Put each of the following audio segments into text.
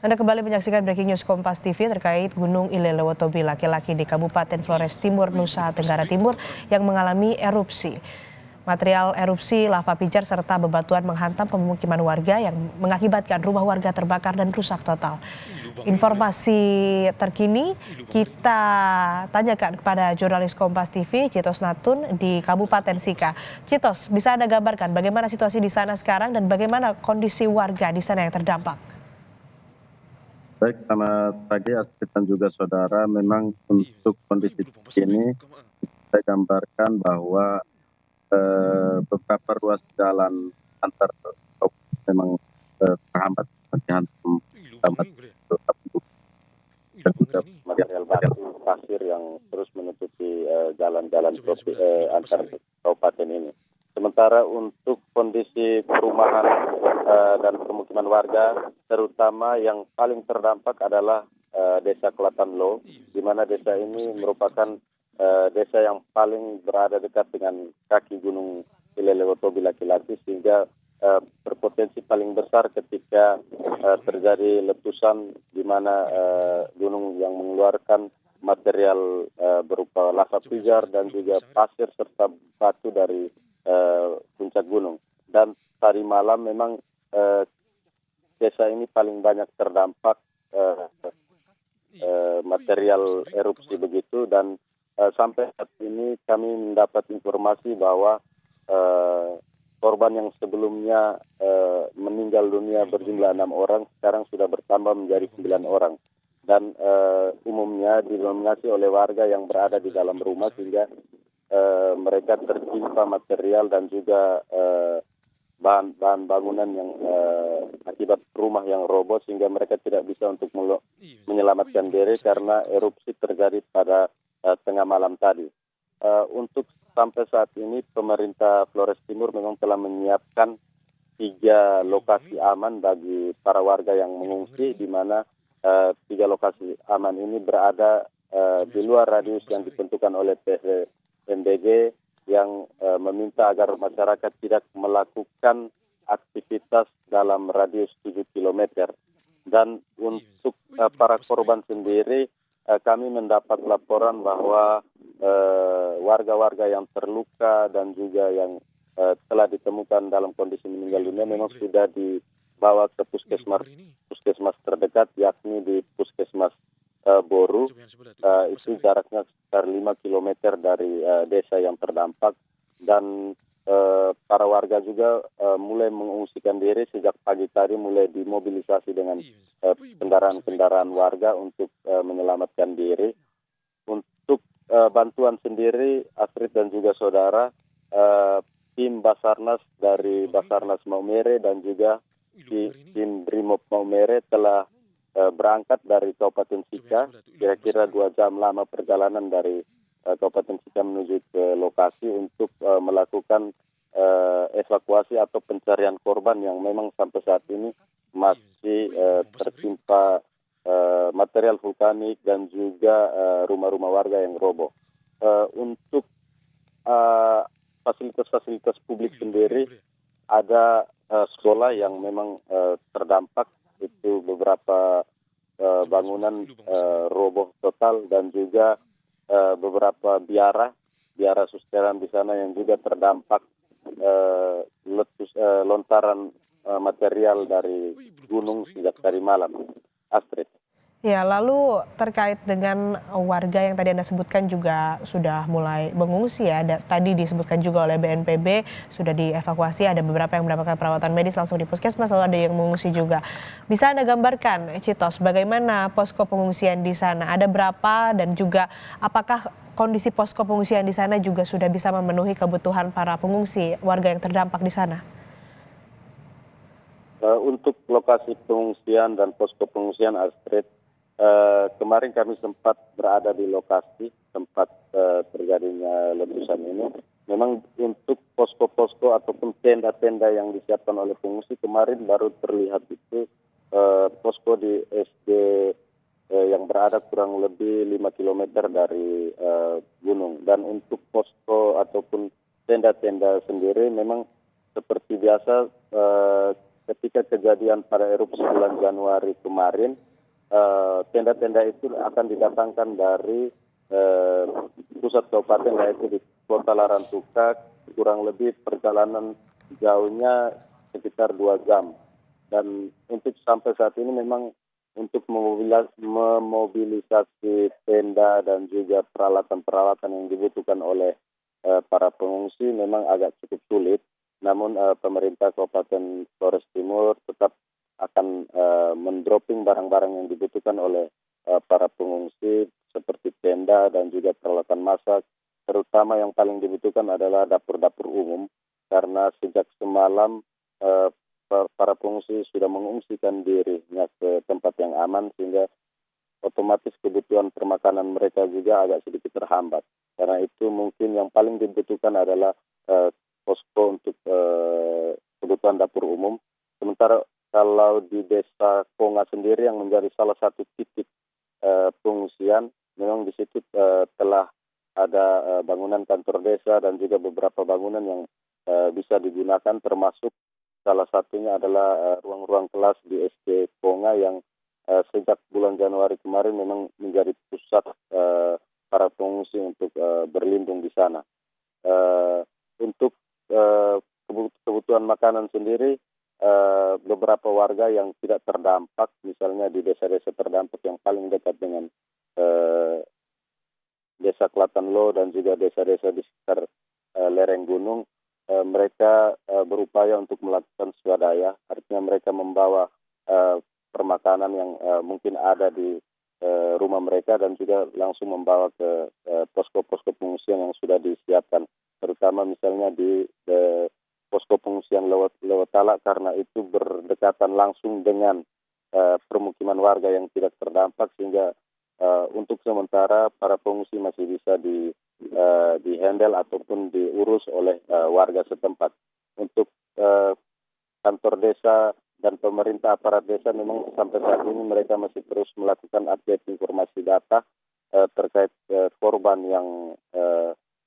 Anda kembali menyaksikan Breaking News Kompas TV terkait Gunung Ilelewotobi laki-laki di Kabupaten Flores Timur, Nusa Tenggara Timur yang mengalami erupsi. Material erupsi lava pijar serta bebatuan menghantam pemukiman warga yang mengakibatkan rumah warga terbakar dan rusak total. Informasi terkini kita tanyakan kepada jurnalis Kompas TV Citos Natun di Kabupaten Sika. Citos, bisa Anda gambarkan bagaimana situasi di sana sekarang dan bagaimana kondisi warga di sana yang terdampak? Baik, selamat pagi Astrid dan juga saudara. Memang untuk kondisi ini saya gambarkan bahwa beberapa ruas jalan antar memang terhambat dan juga material batu pasir yang terus menutupi jalan-jalan antar kabupaten ini. Sementara untuk kondisi perumahan dan permukiman warga, terutama yang paling terdampak adalah Desa Kelatanlo, di mana desa ini merupakan desa yang paling berada dekat dengan kaki Gunung Ilelewotobi laki-laki, sehingga berpotensi paling besar ketika terjadi letusan, di mana gunung yang mengeluarkan material berupa lava pijar dan juga pasir serta batu dari puncak gunung. Dan tadi malam memang desa ini paling banyak terdampak material erupsi begitu, dan sampai saat ini kami mendapat informasi bahwa korban yang sebelumnya meninggal dunia berjumlah 6 orang sekarang sudah bertambah menjadi 9 orang, dan umumnya didominasi oleh warga yang berada di dalam rumah, sehingga mereka tertimpa material dan juga bahan bangunan yang akibat rumah yang roboh, sehingga mereka tidak bisa untuk menyelamatkan diri karena erupsi terjadi pada tengah malam tadi. Untuk sampai saat ini pemerintah Flores Timur memang telah menyiapkan 3 lokasi aman bagi para warga yang mengungsi, di mana 3 lokasi aman ini berada di luar radius yang ditentukan oleh PVMBG, yang meminta agar masyarakat tidak melakukan aktivitas dalam radius 7 km. Dan untuk para korban sendiri, kami mendapat laporan bahwa warga-warga yang terluka dan juga yang telah ditemukan dalam kondisi meninggal dunia memang sudah dibawa ke puskesmas terdekat, yakni di Puskesmas Boru. Itu jaraknya sekitar 5 km dari desa yang terdampak, dan para warga juga mulai mengungsikan diri sejak pagi tadi, mulai dimobilisasi dengan kendaraan-kendaraan warga untuk menyelamatkan diri. Untuk bantuan sendiri, Astrid dan juga saudara, tim Basarnas dari Basarnas Maumere dan juga tim Brimob Maumere telah berangkat dari Kabupaten Sika, kira-kira 2 jam lama perjalanan dari Kabupaten Sika menuju ke lokasi untuk melakukan evakuasi atau pencarian korban yang memang sampai saat ini masih tertimpa material vulkanik dan juga rumah-rumah warga yang roboh. Untuk fasilitas-fasilitas publik sendiri, ada sekolah yang memang terdampak, itu beberapa bangunan roboh total, dan juga beberapa biara susteran di sana yang juga terdampak lontaran material dari gunung sejak tadi malam. Astrid. Ya, lalu terkait dengan warga yang tadi Anda sebutkan juga sudah mulai mengungsi ya. Tadi disebutkan juga oleh BNPB sudah dievakuasi, ada beberapa yang mendapatkan perawatan medis langsung di puskesmas, lalu ada yang mengungsi juga. Bisa Anda gambarkan, Citos, bagaimana posko pengungsian di sana? Ada berapa, dan juga apakah kondisi posko pengungsian di sana juga sudah bisa memenuhi kebutuhan para pengungsi warga yang terdampak di sana? Untuk lokasi pengungsian dan posko pengungsian, Astrid, kemarin kami sempat berada di lokasi tempat terjadinya letusan ini. Memang untuk posko-posko ataupun tenda-tenda yang disiapkan oleh pengungsi, kemarin baru terlihat itu posko di SD yang berada kurang lebih 5 km dari gunung. Dan untuk posko ataupun tenda-tenda sendiri memang seperti biasa, ketika kejadian pada erupsi bulan Januari kemarin, tenda-tenda itu akan didatangkan dari pusat kabupaten, yaitu di Kota Larantuka, kurang lebih perjalanan jauhnya sekitar 2 jam. Dan untuk sampai saat ini memang untuk memobilisasi tenda dan juga peralatan-peralatan yang dibutuhkan oleh para pengungsi memang agak cukup sulit. Namun pemerintah Kabupaten Flores Timur tetap akan mendropping barang-barang yang dibutuhkan oleh para pengungsi seperti tenda dan juga peralatan masak. Terutama yang paling dibutuhkan adalah dapur-dapur umum, karena sejak semalam para pengungsi sudah mengungsikan dirinya ke tempat yang aman, sehingga otomatis kebutuhan permakanan mereka juga agak sedikit terhambat. Karena itu mungkin yang paling dibutuhkan adalah posko untuk kebutuhan dapur umum. Sementara kalau di Desa Konga sendiri yang menjadi salah satu titik pengungsian, memang di situ telah ada bangunan kantor desa dan juga beberapa bangunan yang bisa digunakan, termasuk salah satunya adalah ruang-ruang kelas di SD Konga yang sejak bulan Januari kemarin memang menjadi pusat para pengungsi untuk berlindung di sana. Untuk kebutuhan makanan sendiri, beberapa warga yang tidak terdampak, misalnya di desa-desa terdampak yang paling dekat dengan Desa Klatanlo dan juga desa-desa di sekitar lereng gunung, mereka berupaya untuk melakukan swadaya, artinya mereka membawa permakanan yang mungkin ada di rumah mereka dan juga langsung membawa ke posko-posko pengungsian yang sudah disiapkan, terutama misalnya di posko pengungsian Lewotala, karena itu berdekatan langsung dengan permukiman warga yang tidak terdampak, sehingga untuk sementara para pengungsi masih bisa di-handle ataupun diurus oleh warga setempat. Untuk kantor desa dan pemerintah aparat desa memang sampai saat ini mereka masih terus melakukan update informasi data terkait korban yang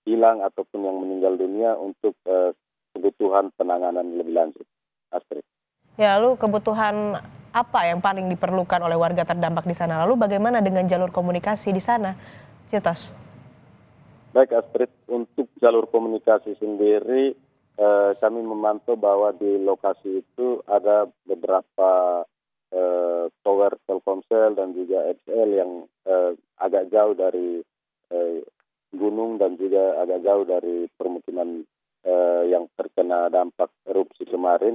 hilang ataupun yang meninggal dunia untuk kebutuhan penanganan lebih lanjut. Astrid. Ya, lalu kebutuhan apa yang paling diperlukan oleh warga terdampak di sana? Lalu bagaimana dengan jalur komunikasi di sana, Citos? Baik Astrid, untuk jalur komunikasi sendiri kami memantau bahwa di lokasi itu ada beberapa tower Telkomsel dan juga XL yang agak jauh dari gunung dan juga agak jauh dari permukiman yang terkena dampak erupsi kemarin.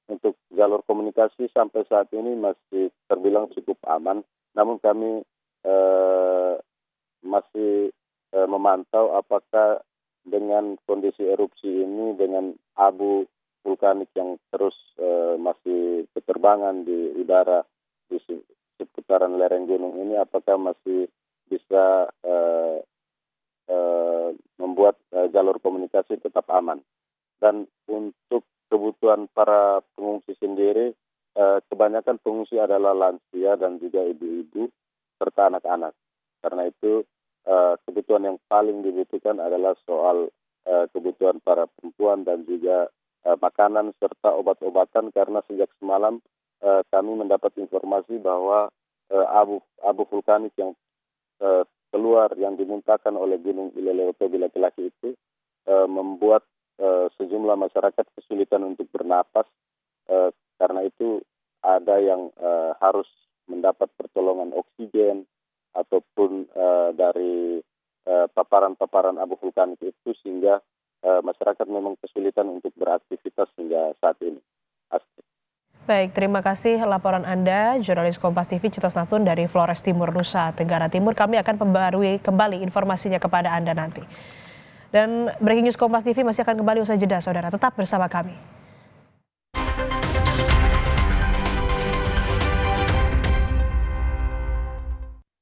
Untuk jalur komunikasi sampai saat ini masih terbilang cukup aman, namun kami masih memantau apakah dengan kondisi erupsi ini, dengan abu vulkanik yang terus masih berterbangan di udara di seputaran lereng gunung ini, apakah masih bisa membuat jalur komunikasi tetap aman. Dan untuk kebutuhan para pengungsi sendiri, kebanyakan pengungsi adalah lansia dan juga ibu-ibu serta anak-anak. Karena itu kebutuhan yang paling dibutuhkan adalah soal kebutuhan para perempuan dan juga makanan serta obat-obatan, karena sejak semalam kami mendapat informasi bahwa abu vulkanik yang keluar yang dimuntahkan oleh Gunung Ilelewotobie laki-laki itu membuat sejumlah masyarakat kesulitan untuk bernapas, karena itu ada yang harus mendapat pertolongan oksigen ataupun dari paparan-paparan abu vulkanik itu, sehingga masyarakat memang kesulitan untuk beraktivitas hingga saat ini. Baik, terima kasih laporan Anda, jurnalis Kompas TV Citos Natun dari Flores Timur, Nusa Tenggara Timur. Kami akan membarui kembali informasinya kepada Anda nanti. Dan Breaking News Kompas TV masih akan kembali usai jeda, saudara. Tetap bersama kami.